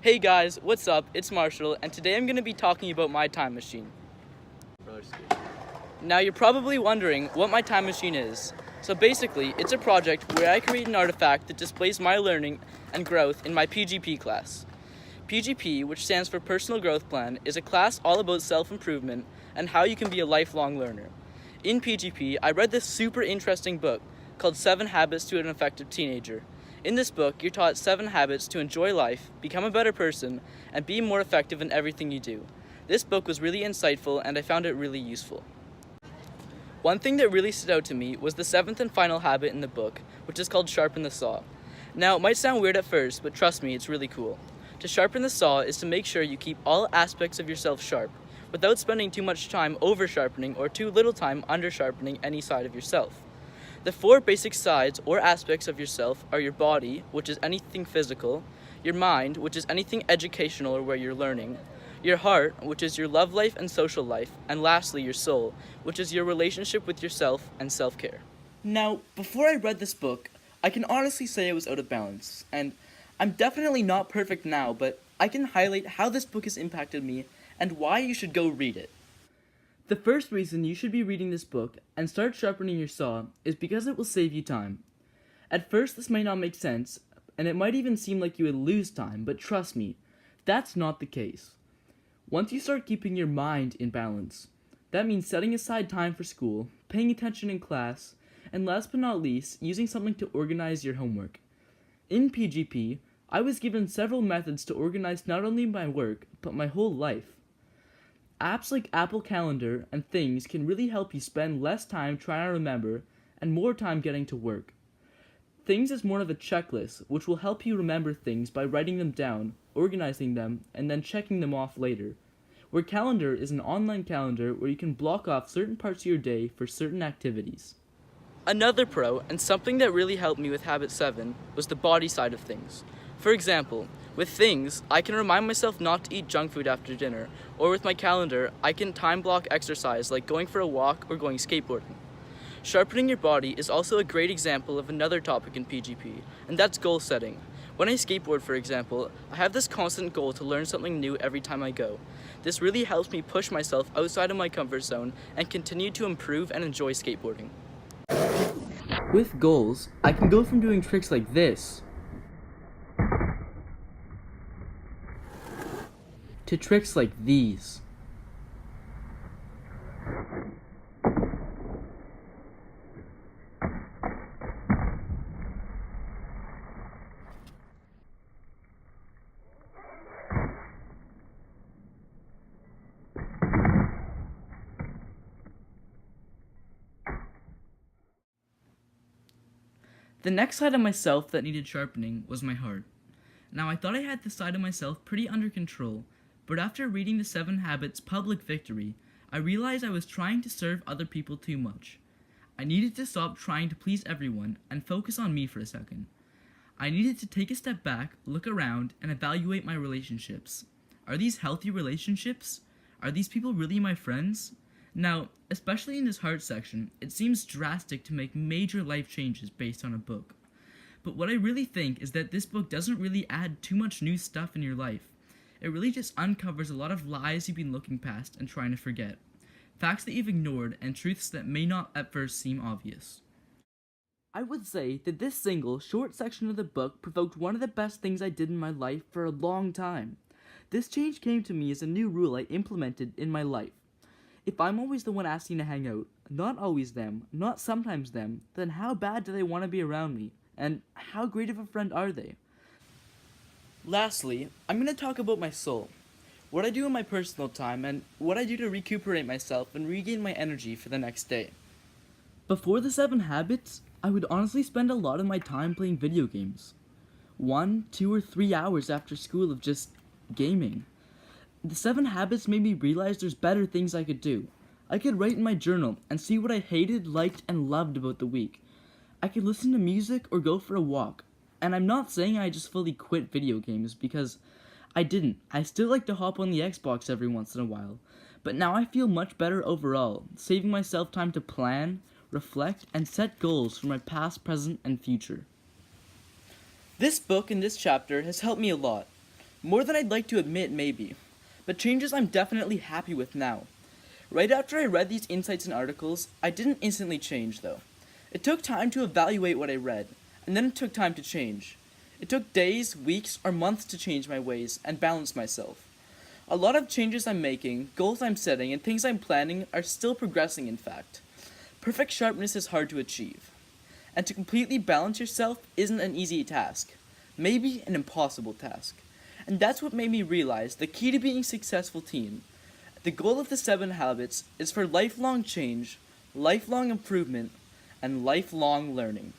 Hey guys, what's up? It's Marshall, and today I'm going to be talking about my time machine. Now you're probably wondering what my time machine is. So basically, it's a project where I create an artifact that displays my learning and growth in my PGP class. PGP, which stands for Personal Growth Plan, is a class all about self-improvement and how you can be a lifelong learner. In PGP, I read this super interesting book called 7 Habits to an Effective Teenager. In this book, you're taught 7 habits to enjoy life, become a better person, and be more effective in everything you do. This book was really insightful and I found it really useful. One thing that really stood out to me was the 7th and final habit in the book, which is called Sharpen the Saw. Now, it might sound weird at first, but trust me, it's really cool. To sharpen the saw is to make sure you keep all aspects of yourself sharp, without spending too much time over sharpening or too little time under sharpening any side of yourself. The 4 basic sides or aspects of yourself are your body, which is anything physical, your mind, which is anything educational or where you're learning, your heart, which is your love life and social life, and lastly, your soul, which is your relationship with yourself and self-care. Now, before I read this book, I can honestly say I was out of balance, and I'm definitely not perfect now, but I can highlight how this book has impacted me and why you should go read it. The first reason you should be reading this book and start sharpening your saw is because it will save you time. At first, this may not make sense, and it might even seem like you would lose time, but trust me, that's not the case. Once you start keeping your mind in balance, that means setting aside time for school, paying attention in class, and last but not least, using something to organize your homework. In PGP, I was given several methods to organize not only my work, but my whole life. Apps like Apple Calendar and Things can really help you spend less time trying to remember and more time getting to work. Things is more of a checklist, which will help you remember things by writing them down, organizing them, and then checking them off later. Where Calendar is an online calendar where you can block off certain parts of your day for certain activities. Another pro, and something that really helped me with Habit 7, was the body side of things. For example, with Things, I can remind myself not to eat junk food after dinner, or with my calendar, I can time block exercise like going for a walk or going skateboarding. Sharpening your body is also a great example of another topic in PGP, and that's goal setting. When I skateboard, for example, I have this constant goal to learn something new every time I go. This really helps me push myself outside of my comfort zone and continue to improve and enjoy skateboarding. With goals, I can go from doing tricks like this to tricks like these. The next side of myself that needed sharpening was my heart. Now, I thought I had this side of myself pretty under control, but after reading the 7 Habits Public Victory, I realized I was trying to serve other people too much. I needed to stop trying to please everyone and focus on me for a second. I needed to take a step back, look around, and evaluate my relationships. Are these healthy relationships? Are these people really my friends? Now, especially in this heart section, it seems drastic to make major life changes based on a book. But what I really think is that this book doesn't really add too much new stuff in your life. It really just uncovers a lot of lies you've been looking past and trying to forget. Facts that you've ignored and truths that may not at first seem obvious. I would say that this single, short section of the book provoked one of the best things I did in my life for a long time. This change came to me as a new rule I implemented in my life. If I'm always the one asking to hang out, not always them, not sometimes them, then how bad do they want to be around me? And how great of a friend are they? Lastly, I'm going to talk about my soul. What I do in my personal time and what I do to recuperate myself and regain my energy for the next day. Before the 7 Habits, I would honestly spend a lot of my time playing video games. 1, 2, or 3 hours after school of just gaming. The 7 Habits made me realize there's better things I could do. I could write in my journal and see what I hated, liked, and loved about the week. I could listen to music or go for a walk. And I'm not saying I just fully quit video games, because I didn't. I still like to hop on the Xbox every once in a while. But now I feel much better overall, saving myself time to plan, reflect, and set goals for my past, present, and future. This book and this chapter has helped me a lot. More than I'd like to admit, maybe, but changes I'm definitely happy with now. Right after I read these insights and articles, I didn't instantly change though. It took time to evaluate what I read, and then it took time to change. It took days, weeks, or months to change my ways and balance myself. A lot of changes I'm making, goals I'm setting, and things I'm planning are still progressing, in fact. Perfect sharpness is hard to achieve. And to completely balance yourself isn't an easy task. Maybe an impossible task. And that's what made me realize the key to being a successful teen. The goal of the 7 habits is for lifelong change, lifelong improvement, and lifelong learning.